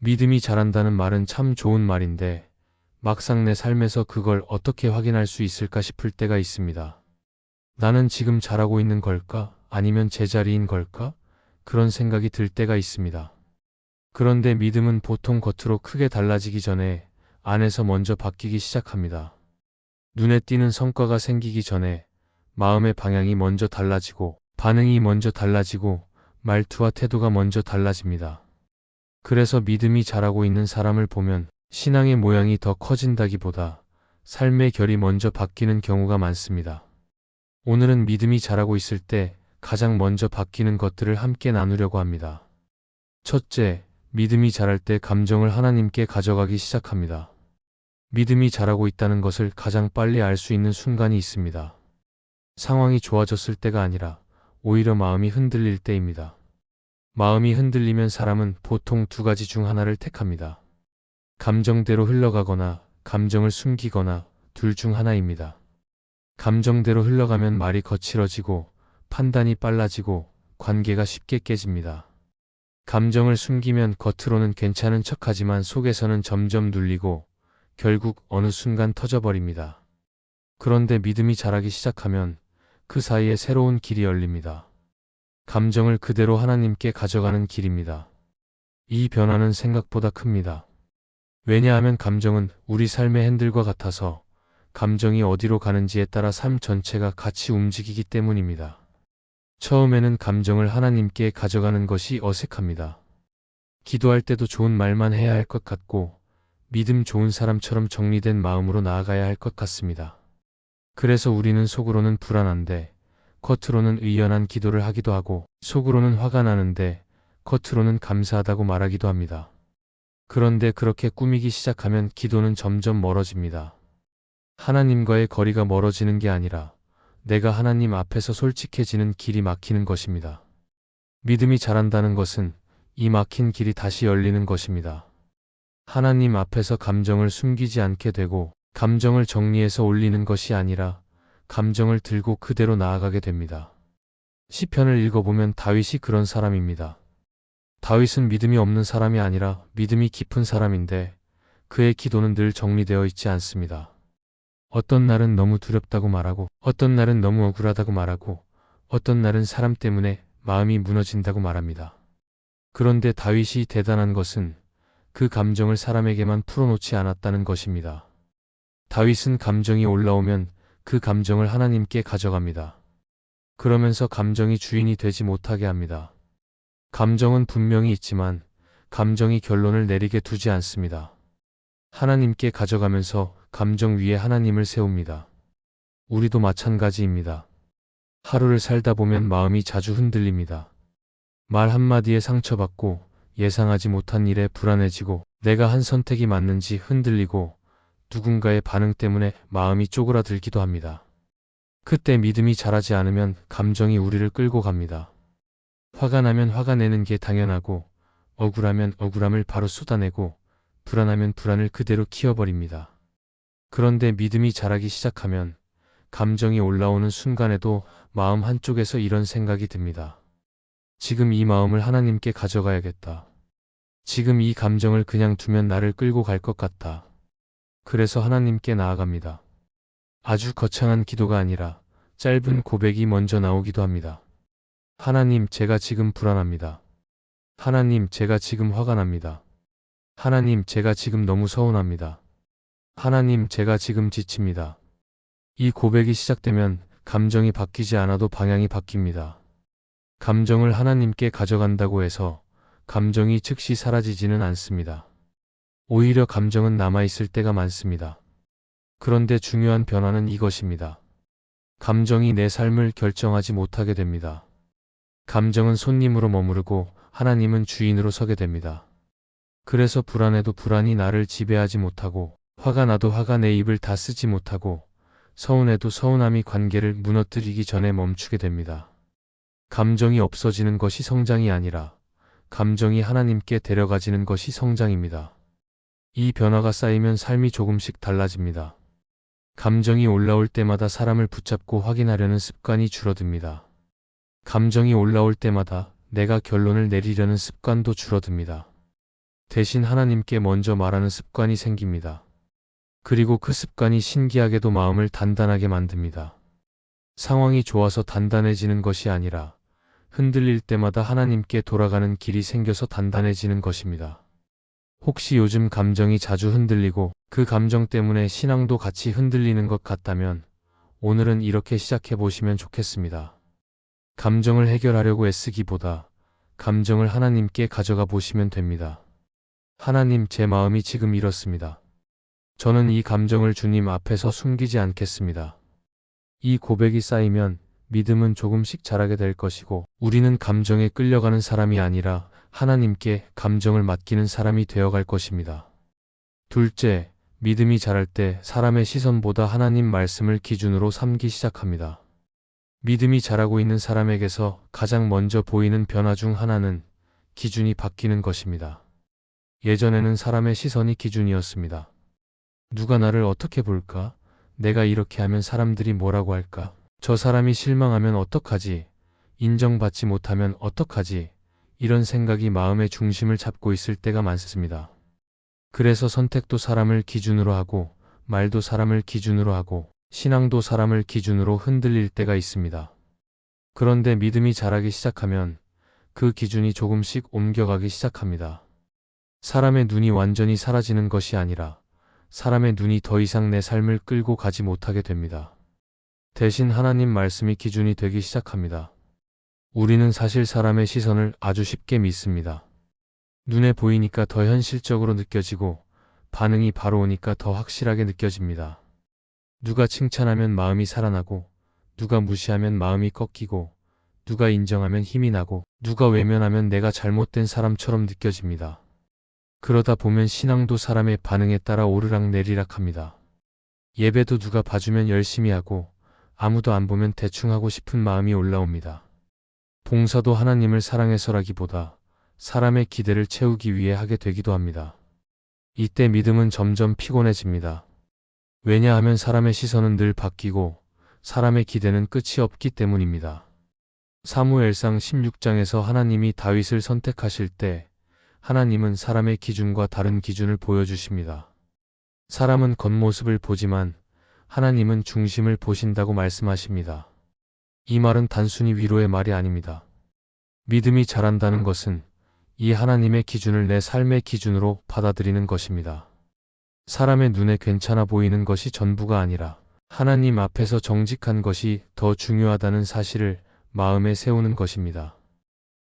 믿음이 자란다는 말은 참 좋은 말인데 막상 내 삶에서 그걸 어떻게 확인할 수 있을까 싶을 때가 있습니다. 나는 지금 잘하고 있는 걸까? 아니면 제자리인 걸까? 그런 생각이 들 때가 있습니다. 그런데 믿음은 보통 겉으로 크게 달라지기 전에 안에서 먼저 바뀌기 시작합니다. 눈에 띄는 성과가 생기기 전에 마음의 방향이 먼저 달라지고 반응이 먼저 달라지고 말투와 태도가 먼저 달라집니다. 그래서 믿음이 자라고 있는 사람을 보면 신앙의 모양이 더 커진다기보다 삶의 결이 먼저 바뀌는 경우가 많습니다. 오늘은 믿음이 자라고 있을 때 가장 먼저 바뀌는 것들을 함께 나누려고 합니다. 첫째, 믿음이 자랄 때 감정을 하나님께 가져가기 시작합니다. 믿음이 자라고 있다는 것을 가장 빨리 알 수 있는 순간이 있습니다. 상황이 좋아졌을 때가 아니라 오히려 마음이 흔들릴 때입니다. 마음이 흔들리면 사람은 보통 두 가지 중 하나를 택합니다. 감정대로 흘러가거나 감정을 숨기거나 둘 중 하나입니다. 감정대로 흘러가면 말이 거칠어지고 판단이 빨라지고 관계가 쉽게 깨집니다. 감정을 숨기면 겉으로는 괜찮은 척하지만 속에서는 점점 눌리고 결국 어느 순간 터져버립니다. 그런데 믿음이 자라기 시작하면 그 사이에 새로운 길이 열립니다. 감정을 그대로 하나님께 가져가는 길입니다. 이 변화는 생각보다 큽니다. 왜냐하면 감정은 우리 삶의 핸들과 같아서 감정이 어디로 가는지에 따라 삶 전체가 같이 움직이기 때문입니다. 처음에는 감정을 하나님께 가져가는 것이 어색합니다. 기도할 때도 좋은 말만 해야 할 것 같고 믿음 좋은 사람처럼 정리된 마음으로 나아가야 할 것 같습니다. 그래서 우리는 속으로는 불안한데 겉으로는 의연한 기도를 하기도 하고 속으로는 화가 나는데 겉으로는 감사하다고 말하기도 합니다. 그런데 그렇게 꾸미기 시작하면 기도는 점점 멀어집니다. 하나님과의 거리가 멀어지는 게 아니라 내가 하나님 앞에서 솔직해지는 길이 막히는 것입니다. 믿음이 자란다는 것은 이 막힌 길이 다시 열리는 것입니다. 하나님 앞에서 감정을 숨기지 않게 되고 감정을 정리해서 올리는 것이 아니라 감정을 들고 그대로 나아가게 됩니다. 시편을 읽어보면 다윗이 그런 사람입니다. 다윗은 믿음이 없는 사람이 아니라 믿음이 깊은 사람인데 그의 기도는 늘 정리되어 있지 않습니다. 어떤 날은 너무 두렵다고 말하고 어떤 날은 너무 억울하다고 말하고 어떤 날은 사람 때문에 마음이 무너진다고 말합니다. 그런데 다윗이 대단한 것은 그 감정을 사람에게만 풀어놓지 않았다는 것입니다. 다윗은 감정이 올라오면 그 감정을 하나님께 가져갑니다. 그러면서 감정이 주인이 되지 못하게 합니다. 감정은 분명히 있지만 감정이 결론을 내리게 두지 않습니다. 하나님께 가져가면서 감정 위에 하나님을 세웁니다. 우리도 마찬가지입니다. 하루를 살다 보면 마음이 자주 흔들립니다. 말 한마디에 상처받고 예상하지 못한 일에 불안해지고 내가 한 선택이 맞는지 흔들리고 누군가의 반응 때문에 마음이 쪼그라들기도 합니다. 그때 믿음이 자라지 않으면 감정이 우리를 끌고 갑니다. 화가 나면 화가 내는 게 당연하고 억울하면 억울함을 바로 쏟아내고 불안하면 불안을 그대로 키워버립니다. 그런데 믿음이 자라기 시작하면 감정이 올라오는 순간에도 마음 한쪽에서 이런 생각이 듭니다. 지금 이 마음을 하나님께 가져가야겠다. 지금 이 감정을 그냥 두면 나를 끌고 갈 것 같다. 그래서 하나님께 나아갑니다. 아주 거창한 기도가 아니라 짧은 고백이 먼저 나오기도 합니다. 하나님, 제가 지금 불안합니다. 하나님, 제가 지금 화가 납니다. 하나님, 제가 지금 너무 서운합니다. 하나님, 제가 지금 지칩니다. 이 고백이 시작되면 감정이 바뀌지 않아도 방향이 바뀝니다. 감정을 하나님께 가져간다고 해서 감정이 즉시 사라지지는 않습니다. 오히려 감정은 남아있을 때가 많습니다. 그런데 중요한 변화는 이것입니다. 감정이 내 삶을 결정하지 못하게 됩니다. 감정은 손님으로 머무르고 하나님은 주인으로 서게 됩니다. 그래서 불안해도 불안이 나를 지배하지 못하고 화가 나도 화가 내 입을 다 쓰지 못하고 서운해도 서운함이 관계를 무너뜨리기 전에 멈추게 됩니다. 감정이 없어지는 것이 성장이 아니라 감정이 하나님께 데려가지는 것이 성장입니다. 이 변화가 쌓이면 삶이 조금씩 달라집니다. 감정이 올라올 때마다 사람을 붙잡고 확인하려는 습관이 줄어듭니다. 감정이 올라올 때마다 내가 결론을 내리려는 습관도 줄어듭니다. 대신 하나님께 먼저 말하는 습관이 생깁니다. 그리고 그 습관이 신기하게도 마음을 단단하게 만듭니다. 상황이 좋아서 단단해지는 것이 아니라 흔들릴 때마다 하나님께 돌아가는 길이 생겨서 단단해지는 것입니다. 혹시 요즘 감정이 자주 흔들리고 그 감정 때문에 신앙도 같이 흔들리는 것 같다면 오늘은 이렇게 시작해 보시면 좋겠습니다. 감정을 해결하려고 애쓰기보다 감정을 하나님께 가져가 보시면 됩니다. 하나님, 제 마음이 지금 이렇습니다. 저는 이 감정을 주님 앞에서 숨기지 않겠습니다. 이 고백이 쌓이면 믿음은 조금씩 자라게 될 것이고 우리는 감정에 끌려가는 사람이 아니라 하나님께 감정을 맡기는 사람이 되어갈 것입니다. 둘째, 믿음이 자랄 때 사람의 시선보다 하나님 말씀을 기준으로 삼기 시작합니다. 믿음이 자라고 있는 사람에게서 가장 먼저 보이는 변화 중 하나는 기준이 바뀌는 것입니다. 예전에는 사람의 시선이 기준이었습니다. 누가 나를 어떻게 볼까? 내가 이렇게 하면 사람들이 뭐라고 할까? 저 사람이 실망하면 어떡하지? 인정받지 못하면 어떡하지? 이런 생각이 마음의 중심을 잡고 있을 때가 많습니다. 그래서 선택도 사람을 기준으로 하고 말도 사람을 기준으로 하고 신앙도 사람을 기준으로 흔들릴 때가 있습니다. 그런데 믿음이 자라기 시작하면 그 기준이 조금씩 옮겨가기 시작합니다. 사람의 눈이 완전히 사라지는 것이 아니라 사람의 눈이 더 이상 내 삶을 끌고 가지 못하게 됩니다. 대신 하나님 말씀이 기준이 되기 시작합니다. 우리는 사실 사람의 시선을 아주 쉽게 믿습니다. 눈에 보이니까 더 현실적으로 느껴지고 반응이 바로 오니까 더 확실하게 느껴집니다. 누가 칭찬하면 마음이 살아나고 누가 무시하면 마음이 꺾이고 누가 인정하면 힘이 나고 누가 외면하면 내가 잘못된 사람처럼 느껴집니다. 그러다 보면 신앙도 사람의 반응에 따라 오르락내리락 합니다. 예배도 누가 봐주면 열심히 하고 아무도 안 보면 대충 하고 싶은 마음이 올라옵니다. 봉사도 하나님을 사랑해서라기보다 사람의 기대를 채우기 위해 하게 되기도 합니다. 이때 믿음은 점점 피곤해집니다. 왜냐하면 사람의 시선은 늘 바뀌고 사람의 기대는 끝이 없기 때문입니다. 사무엘상 16장에서 하나님이 다윗을 선택하실 때 하나님은 사람의 기준과 다른 기준을 보여주십니다. 사람은 겉모습을 보지만 하나님은 중심을 보신다고 말씀하십니다. 이 말은 단순히 위로의 말이 아닙니다. 믿음이 자란다는 것은 이 하나님의 기준을 내 삶의 기준으로 받아들이는 것입니다. 사람의 눈에 괜찮아 보이는 것이 전부가 아니라 하나님 앞에서 정직한 것이 더 중요하다는 사실을 마음에 세우는 것입니다.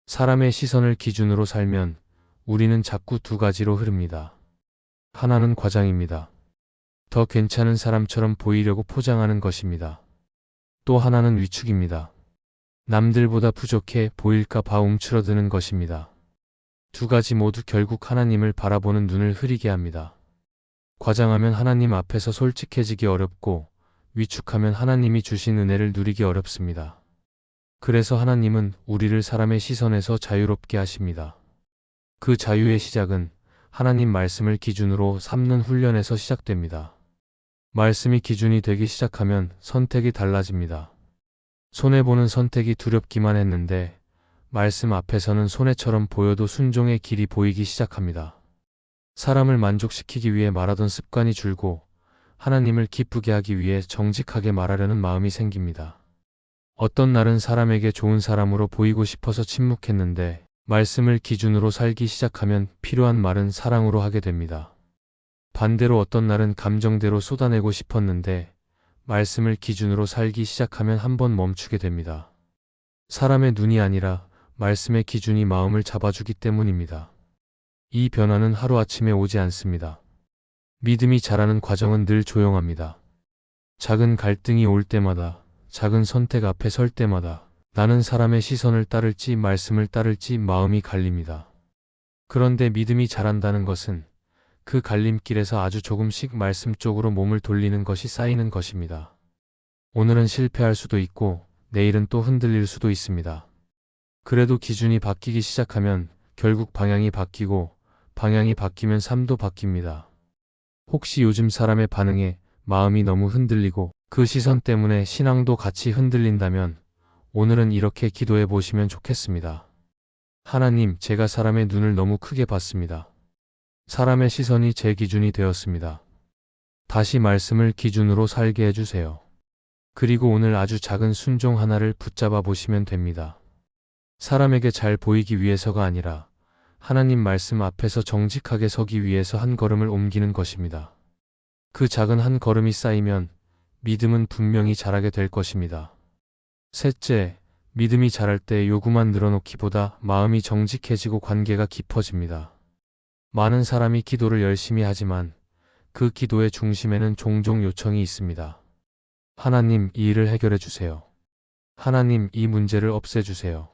사람의 시선을 기준으로 살면 우리는 자꾸 두 가지로 흐릅니다. 하나는 과장입니다. 더 괜찮은 사람처럼 보이려고 포장하는 것입니다. 또 하나는 위축입니다. 남들보다 부족해 보일까 봐 움츠러드는 것입니다. 두 가지 모두 결국 하나님을 바라보는 눈을 흐리게 합니다. 과장하면 하나님 앞에서 솔직해지기 어렵고 위축하면 하나님이 주신 은혜를 누리기 어렵습니다. 그래서 하나님은 우리를 사람의 시선에서 자유롭게 하십니다. 그 자유의 시작은 하나님 말씀을 기준으로 삼는 훈련에서 시작됩니다. 말씀이 기준이 되기 시작하면 선택이 달라집니다. 손해보는 선택이 두렵기만 했는데 말씀 앞에서는 손해처럼 보여도 순종의 길이 보이기 시작합니다. 사람을 만족시키기 위해 말하던 습관이 줄고 하나님을 기쁘게 하기 위해 정직하게 말하려는 마음이 생깁니다. 어떤 날은 사람에게 좋은 사람으로 보이고 싶어서 침묵했는데 말씀을 기준으로 살기 시작하면 필요한 말은 사랑으로 하게 됩니다. 반대로 어떤 날은 감정대로 쏟아내고 싶었는데 말씀을 기준으로 살기 시작하면 한번 멈추게 됩니다. 사람의 눈이 아니라 말씀의 기준이 마음을 잡아주기 때문입니다. 이 변화는 하루아침에 오지 않습니다. 믿음이 자라는 과정은 늘 조용합니다. 작은 갈등이 올 때마다, 작은 선택 앞에 설 때마다 나는 사람의 시선을 따를지 말씀을 따를지 마음이 갈립니다. 그런데 믿음이 자란다는 것은 그 갈림길에서 아주 조금씩 말씀 쪽으로 몸을 돌리는 것이 쌓이는 것입니다. 오늘은 실패할 수도 있고 내일은 또 흔들릴 수도 있습니다. 그래도 기준이 바뀌기 시작하면 결국 방향이 바뀌고 방향이 바뀌면 삶도 바뀝니다. 혹시 요즘 사람의 반응에 마음이 너무 흔들리고 그 시선 때문에 신앙도 같이 흔들린다면 오늘은 이렇게 기도해 보시면 좋겠습니다. 하나님, 제가 사람의 눈을 너무 크게 봤습니다. 사람의 시선이 제 기준이 되었습니다. 다시 말씀을 기준으로 살게 해주세요. 그리고 오늘 아주 작은 순종 하나를 붙잡아 보시면 됩니다. 사람에게 잘 보이기 위해서가 아니라 하나님 말씀 앞에서 정직하게 서기 위해서 한 걸음을 옮기는 것입니다. 그 작은 한 걸음이 쌓이면 믿음은 분명히 자라게 될 것입니다. 셋째, 믿음이 자랄 때 요구만 늘어놓기보다 마음이 정직해지고 관계가 깊어집니다. 많은 사람이 기도를 열심히 하지만 그 기도의 중심에는 종종 요청이 있습니다. 하나님, 이 일을 해결해 주세요. 하나님, 이 문제를 없애주세요.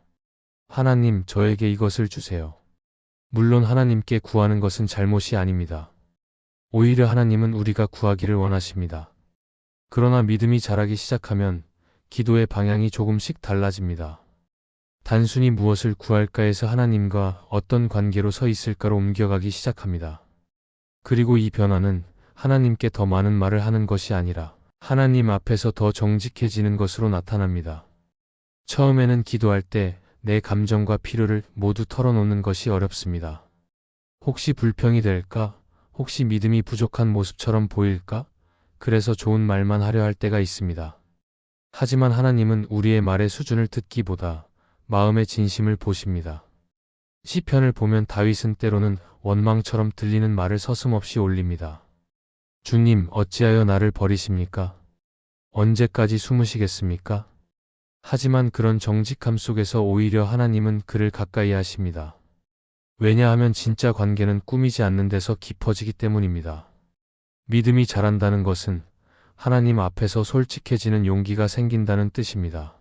하나님, 저에게 이것을 주세요. 물론 하나님께 구하는 것은 잘못이 아닙니다. 오히려 하나님은 우리가 구하기를 원하십니다. 그러나 믿음이 자라기 시작하면 기도의 방향이 조금씩 달라집니다. 단순히 무엇을 구할까 해서 하나님과 어떤 관계로 서 있을까로 옮겨가기 시작합니다. 그리고 이 변화는 하나님께 더 많은 말을 하는 것이 아니라 하나님 앞에서 더 정직해지는 것으로 나타납니다. 처음에는 기도할 때 내 감정과 필요를 모두 털어놓는 것이 어렵습니다. 혹시 불평이 될까? 혹시 믿음이 부족한 모습처럼 보일까? 그래서 좋은 말만 하려 할 때가 있습니다. 하지만 하나님은 우리의 말의 수준을 듣기보다 마음의 진심을 보십니다. 시편을 보면 다윗은 때로는 원망처럼 들리는 말을 서슴없이 올립니다. 주님, 어찌하여 나를 버리십니까? 언제까지 숨으시겠습니까? 하지만 그런 정직함 속에서 오히려 하나님은 그를 가까이 하십니다. 왜냐하면 진짜 관계는 꾸미지 않는 데서 깊어지기 때문입니다. 믿음이 자란다는 것은 하나님 앞에서 솔직해지는 용기가 생긴다는 뜻입니다.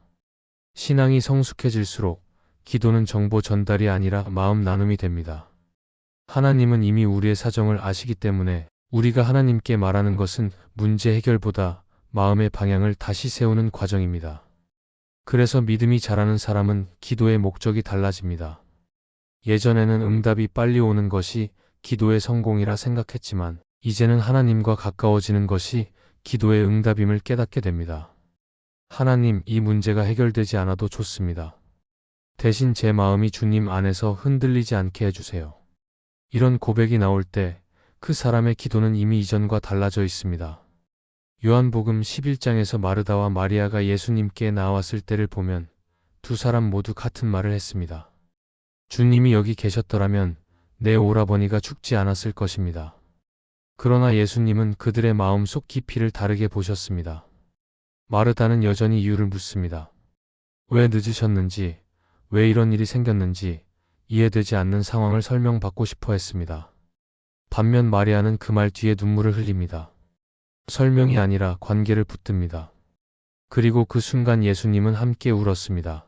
신앙이 성숙해질수록 기도는 정보 전달이 아니라 마음 나눔이 됩니다. 하나님은 이미 우리의 사정을 아시기 때문에 우리가 하나님께 말하는 것은 문제 해결보다 마음의 방향을 다시 세우는 과정입니다. 그래서 믿음이 자라는 사람은 기도의 목적이 달라집니다. 예전에는 응답이 빨리 오는 것이 기도의 성공이라 생각했지만 이제는 하나님과 가까워지는 것이 기도의 응답임을 깨닫게 됩니다. 하나님, 이 문제가 해결되지 않아도 좋습니다. 대신 제 마음이 주님 안에서 흔들리지 않게 해주세요. 이런 고백이 나올 때 그 사람의 기도는 이미 이전과 달라져 있습니다. 요한복음 11장에서 마르다와 마리아가 예수님께 나왔을 때를 보면 두 사람 모두 같은 말을 했습니다. 주님이 여기 계셨더라면 내 오라버니가 죽지 않았을 것입니다. 그러나 예수님은 그들의 마음속 깊이를 다르게 보셨습니다. 마르다는 여전히 이유를 묻습니다. 왜 늦으셨는지, 왜 이런 일이 생겼는지 이해되지 않는 상황을 설명받고 싶어 했습니다. 반면 마리아는 그 말 뒤에 눈물을 흘립니다. 설명이 아니라 관계를 붙듭니다. 그리고 그 순간 예수님은 함께 울었습니다.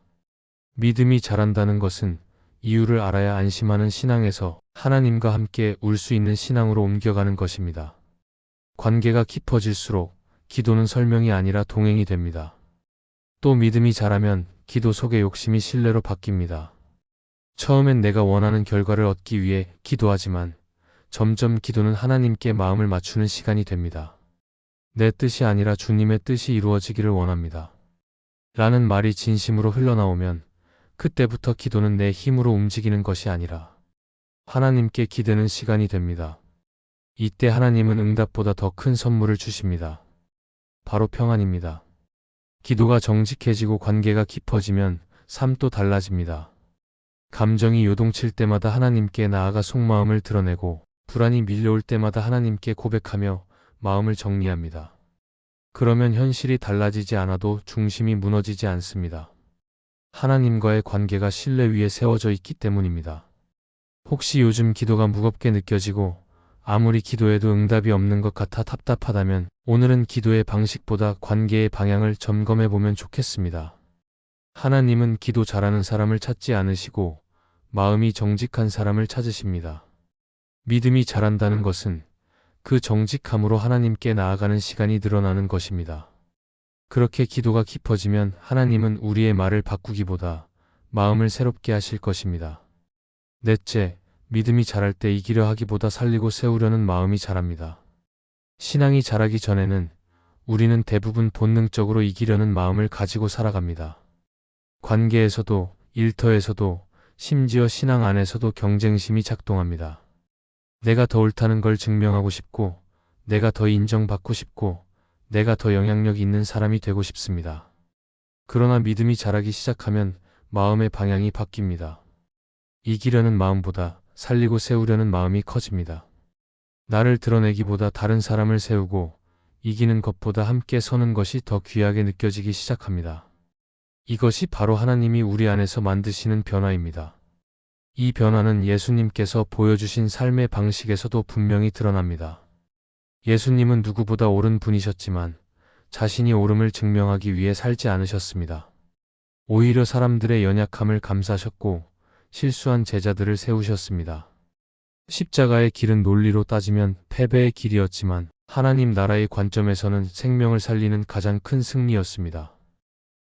믿음이 자란다는 것은 이유를 알아야 안심하는 신앙에서 하나님과 함께 울 수 있는 신앙으로 옮겨가는 것입니다. 관계가 깊어질수록 기도는 설명이 아니라 동행이 됩니다. 또 믿음이 자라면 기도 속의 욕심이 신뢰로 바뀝니다. 처음엔 내가 원하는 결과를 얻기 위해 기도하지만 점점 기도는 하나님께 마음을 맞추는 시간이 됩니다. 내 뜻이 아니라 주님의 뜻이 이루어지기를 원합니다. 라는 말이 진심으로 흘러나오면 그때부터 기도는 내 힘으로 움직이는 것이 아니라 하나님께 기대는 시간이 됩니다. 이때 하나님은 응답보다 더 큰 선물을 주십니다. 바로 평안입니다. 기도가 정직해지고 관계가 깊어지면 삶도 달라집니다. 감정이 요동칠 때마다 하나님께 나아가 속마음을 드러내고 불안이 밀려올 때마다 하나님께 고백하며 마음을 정리합니다. 그러면 현실이 달라지지 않아도 중심이 무너지지 않습니다. 하나님과의 관계가 신뢰 위에 세워져 있기 때문입니다. 혹시 요즘 기도가 무겁게 느껴지고 아무리 기도해도 응답이 없는 것 같아 답답하다면 오늘은 기도의 방식보다 관계의 방향을 점검해 보면 좋겠습니다. 하나님은 기도 잘하는 사람을 찾지 않으시고 마음이 정직한 사람을 찾으십니다. 믿음이 자란다는 것은 그 정직함으로 하나님께 나아가는 시간이 늘어나는 것입니다. 그렇게 기도가 깊어지면 하나님은 우리의 말을 바꾸기보다 마음을 새롭게 하실 것입니다. 넷째, 믿음이 자랄 때 이기려 하기보다 살리고 세우려는 마음이 자랍니다. 신앙이 자라기 전에는 우리는 대부분 본능적으로 이기려는 마음을 가지고 살아갑니다. 관계에서도, 일터에서도, 심지어 신앙 안에서도 경쟁심이 작동합니다. 내가 더 옳다는 걸 증명하고 싶고, 내가 더 인정받고 싶고, 내가 더 영향력 있는 사람이 되고 싶습니다. 그러나 믿음이 자라기 시작하면 마음의 방향이 바뀝니다. 이기려는 마음보다 살리고 세우려는 마음이 커집니다. 나를 드러내기보다 다른 사람을 세우고 이기는 것보다 함께 서는 것이 더 귀하게 느껴지기 시작합니다. 이것이 바로 하나님이 우리 안에서 만드시는 변화입니다. 이 변화는 예수님께서 보여주신 삶의 방식에서도 분명히 드러납니다. 예수님은 누구보다 옳은 분이셨지만 자신이 옳음을 증명하기 위해 살지 않으셨습니다. 오히려 사람들의 연약함을 감싸셨고 실수한 제자들을 세우셨습니다. 십자가의 길은 논리로 따지면 패배의 길이었지만 하나님 나라의 관점에서는 생명을 살리는 가장 큰 승리였습니다.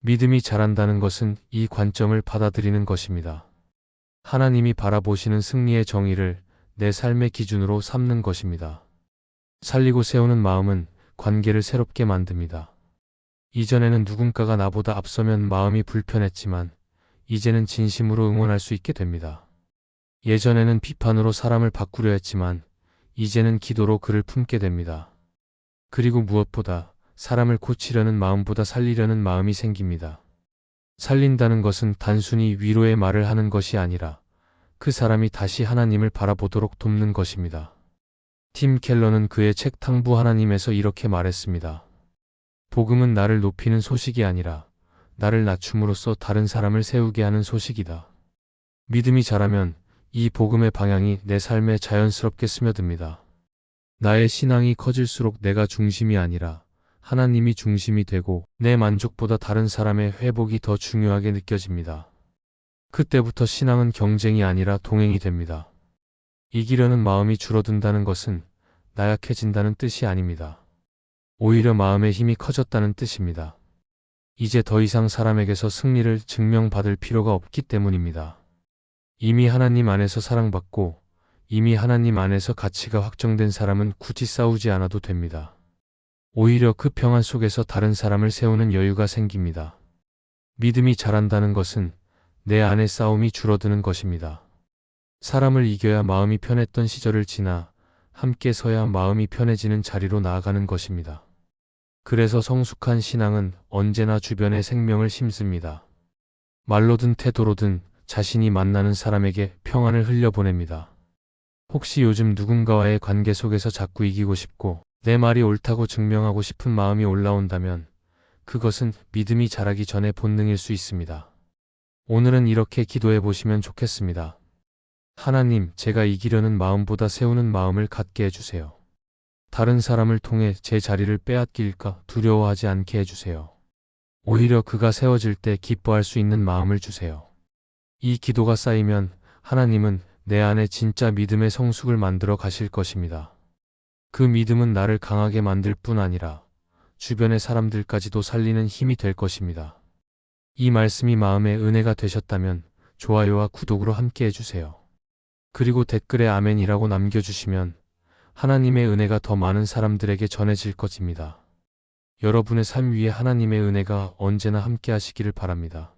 믿음이 자란다는 것은 이 관점을 받아들이는 것입니다. 하나님이 바라보시는 승리의 정의를 내 삶의 기준으로 삼는 것입니다. 살리고 세우는 마음은 관계를 새롭게 만듭니다. 이전에는 누군가가 나보다 앞서면 마음이 불편했지만 이제는 진심으로 응원할 수 있게 됩니다. 예전에는 비판으로 사람을 바꾸려 했지만 이제는 기도로 그를 품게 됩니다. 그리고 무엇보다 사람을 고치려는 마음보다 살리려는 마음이 생깁니다. 살린다는 것은 단순히 위로의 말을 하는 것이 아니라 그 사람이 다시 하나님을 바라보도록 돕는 것입니다. 팀 켈러는 그의 책 탕부 하나님에서 이렇게 말했습니다. 복음은 나를 높이는 소식이 아니라 나를 낮춤으로써 다른 사람을 세우게 하는 소식이다. 믿음이 자라면 이 복음의 방향이 내 삶에 자연스럽게 스며듭니다. 나의 신앙이 커질수록 내가 중심이 아니라 하나님이 중심이 되고 내 만족보다 다른 사람의 회복이 더 중요하게 느껴집니다. 그때부터 신앙은 경쟁이 아니라 동행이 됩니다. 이기려는 마음이 줄어든다는 것은 나약해진다는 뜻이 아닙니다. 오히려 마음의 힘이 커졌다는 뜻입니다. 이제 더 이상 사람에게서 승리를 증명받을 필요가 없기 때문입니다. 이미 하나님 안에서 사랑받고 이미 하나님 안에서 가치가 확정된 사람은 굳이 싸우지 않아도 됩니다. 오히려 그 평안 속에서 다른 사람을 세우는 여유가 생깁니다. 믿음이 자란다는 것은 내 안의 싸움이 줄어드는 것입니다. 사람을 이겨야 마음이 편했던 시절을 지나 함께 서야 마음이 편해지는 자리로 나아가는 것입니다. 그래서 성숙한 신앙은 언제나 주변의 생명을 심습니다. 말로든 태도로든 자신이 만나는 사람에게 평안을 흘려보냅니다. 혹시 요즘 누군가와의 관계 속에서 자꾸 이기고 싶고 내 말이 옳다고 증명하고 싶은 마음이 올라온다면 그것은 믿음이 자라기 전의 본능일 수 있습니다. 오늘은 이렇게 기도해 보시면 좋겠습니다. 하나님, 제가 이기려는 마음보다 세우는 마음을 갖게 해주세요. 다른 사람을 통해 제 자리를 빼앗길까 두려워하지 않게 해주세요. 오히려 그가 세워질 때 기뻐할 수 있는 마음을 주세요. 이 기도가 쌓이면 하나님은 내 안에 진짜 믿음의 성숙을 만들어 가실 것입니다. 그 믿음은 나를 강하게 만들 뿐 아니라 주변의 사람들까지도 살리는 힘이 될 것입니다. 이 말씀이 마음의 은혜가 되셨다면 좋아요와 구독으로 함께 해주세요. 그리고 댓글에 아멘이라고 남겨주시면 하나님의 은혜가 더 많은 사람들에게 전해질 것입니다. 여러분의 삶 위에 하나님의 은혜가 언제나 함께 하시기를 바랍니다.